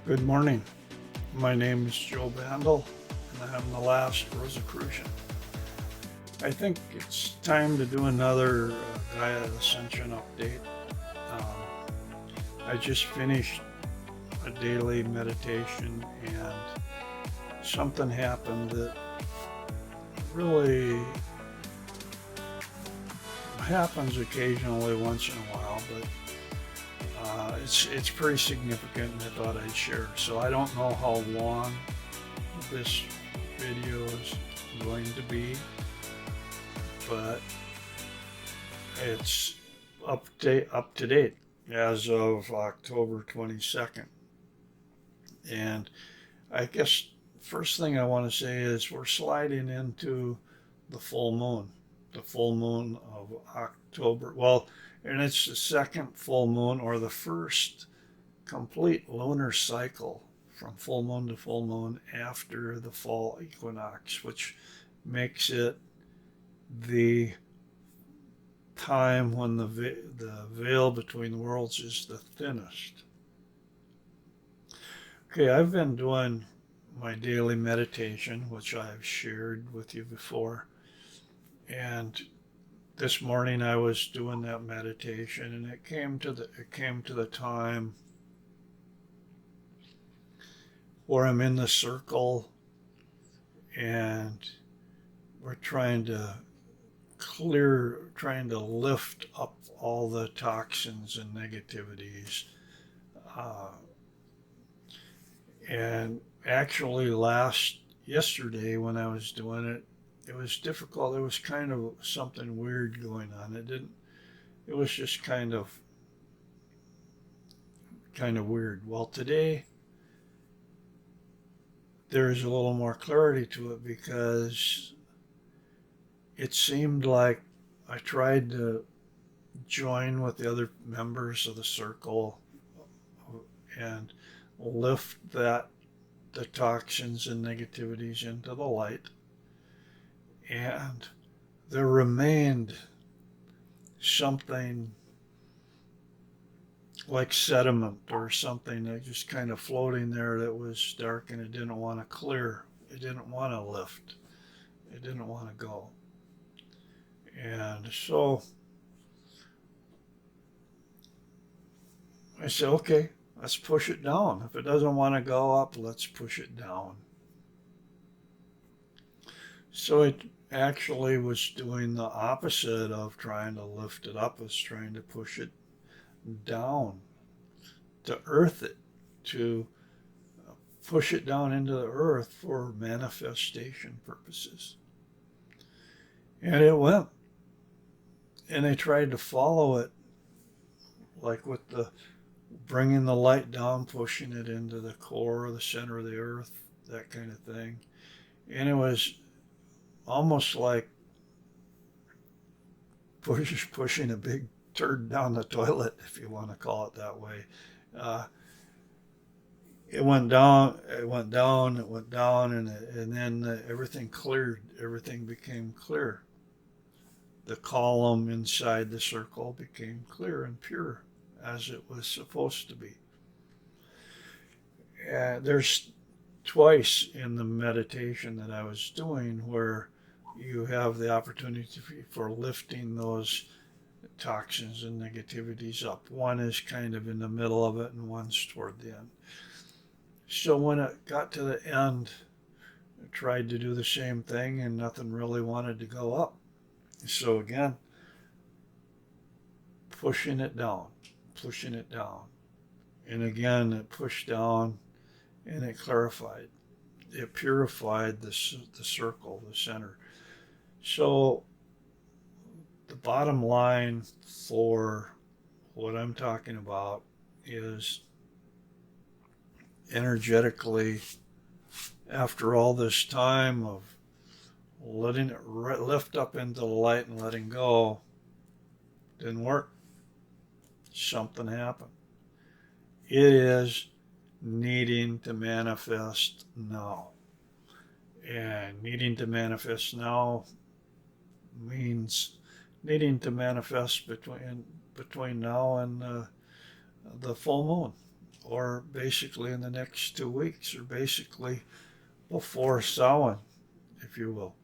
Good morning. My name is Joe Bandel, and I'm the last Rosicrucian. I think it's time to do another Gaia Ascension update. I just finished a daily meditation, and something happened that really happens occasionally once in a while, but it's pretty significant, and I thought I'd share. So I don't know how long this video is going to be, but it's up to date as of October 22nd. And I guess first thing I want to say is we're sliding into the full moon, the full moon of October. Well, and it's the second full moon or the first complete lunar cycle from full moon to full moon after the fall equinox, which makes it the time when the veil between worlds is the thinnest. Okay, I've been doing my daily meditation, which I've shared with you before, and this morning I was doing that meditation, and it came to the time where I'm in the circle, and we're trying to lift up all the toxins and negativities. Uh, and actually, yesterday when I was doing it, it was difficult. There was kind of something weird going on. It didn't. It was just kind of weird. Well, today there is a little more clarity to it because it seemed like I tried to join with the other members of the circle and lift the toxins and negativities into the light, and there remained something like sediment or something that just kind of floating there that was dark, and it didn't want to clear, it didn't want to lift, it didn't want to go. And so I said, okay, let's push it down. If it doesn't want to go up, let's push it down. So it actually was doing the opposite of trying to lift it up, was trying to push it down, to earth it, to push it down into the earth for manifestation purposes. And it went. And I tried to follow it, like with the bringing the light down, pushing it into the core, the center of the earth, that kind of thing. And it was almost like pushing a big turd down the toilet, if you want to call it that way. Uh, it went down, it went down, it went down, and then everything cleared. Everything became clear. The column inside the circle became clear and pure as it was supposed to be. There's twice in the meditation that I was doing where you have the opportunity for lifting those toxins and negativities up. One is kind of in the middle of it, and one's toward the end. So when it got to the end, I tried to do the same thing, and nothing really wanted to go up. So again, pushing it down, pushing it down. And again, it pushed down, and it clarified. It purified the circle, the center. So the bottom line for what I'm talking about is energetically, after all this time of letting it lift up into the light and letting go, didn't work. Something happened. It is needing to manifest now. And needing to manifest now means needing to manifest between now and the full moon. or basically in the next 2 weeks, or basically before Samhain, if you will.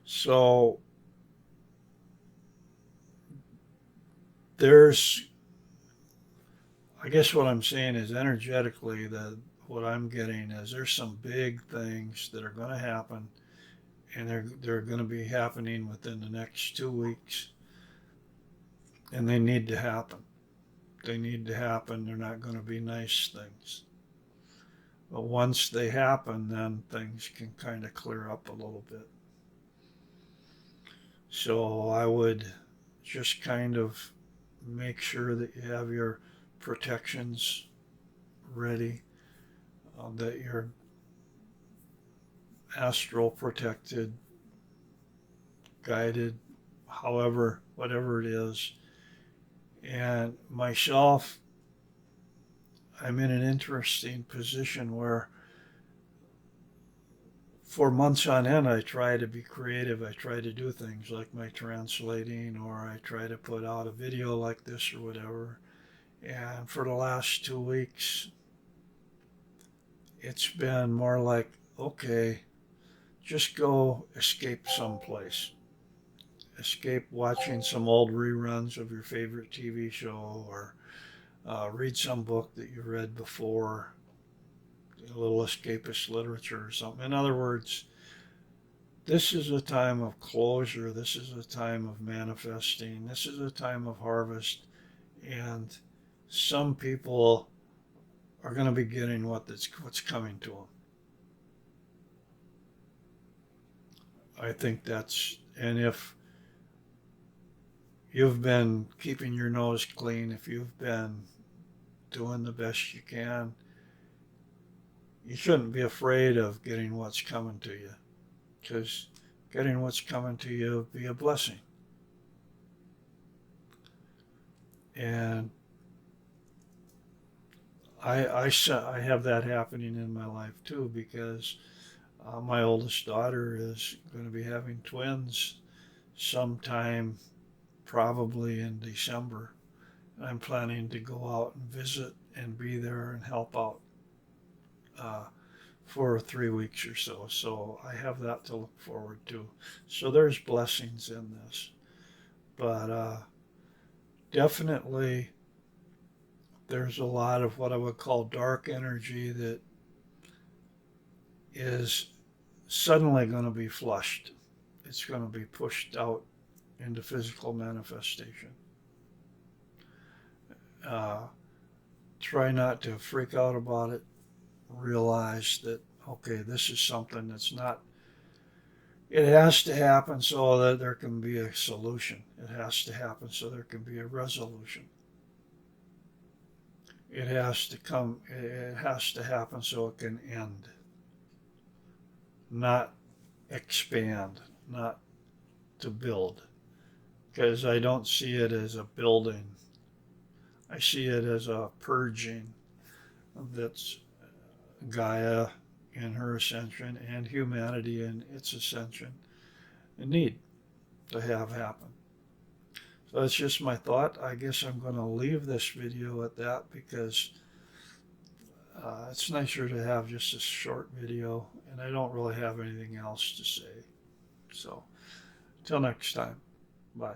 So there's, I guess what I'm saying is energetically that what I'm getting is there's some big things that are going to happen, and they're going to be happening within the next 2 weeks, and they need to happen. They need to happen. They're not going to be nice things. But once they happen, then things can kind of clear up a little bit. So I would just kind of make sure that you have your protections ready, that you're astral protected, guided, however, whatever it is. And myself, I'm in an interesting position where for months on end, I try to be creative. I try to do things like my translating, or I try to put out a video like this or whatever. And for the last 2 weeks, it's been more like, okay, just go escape someplace. Escape watching some old reruns of your favorite TV show, or read some book that you read before, a little escapist literature or something. In other words, this is a time of closure. This is a time of manifesting. This is a time of harvest. And some people are going to be getting what's coming to them. I think that's, and if you've been keeping your nose clean, if you've been doing the best you can, you shouldn't be afraid of getting what's coming to you, because getting what's coming to you will be a blessing. And I have that happening in my life too, because my oldest daughter is going to be having twins sometime probably in December. I'm planning to go out and visit and be there and help out for 3 weeks or so. So I have that to look forward to. So there's blessings in this. But definitely there's a lot of what I would call dark energy that is suddenly going to be flushed. It's going to be pushed out into physical manifestation. Try not to freak out about it. Realize that, okay, this is something that's not, it has to happen so that there can be a solution. It has to happen so there can be a resolution. It has to happen so it can end, not expand, not to build. Because I don't see it as a building. I see it as a purging that's Gaia in her ascension and humanity in its ascension need to have happen. So that's just my thought. I guess I'm going to leave this video at that, because it's nicer to have just a short video, and I don't really have anything else to say. So, till next time, bye.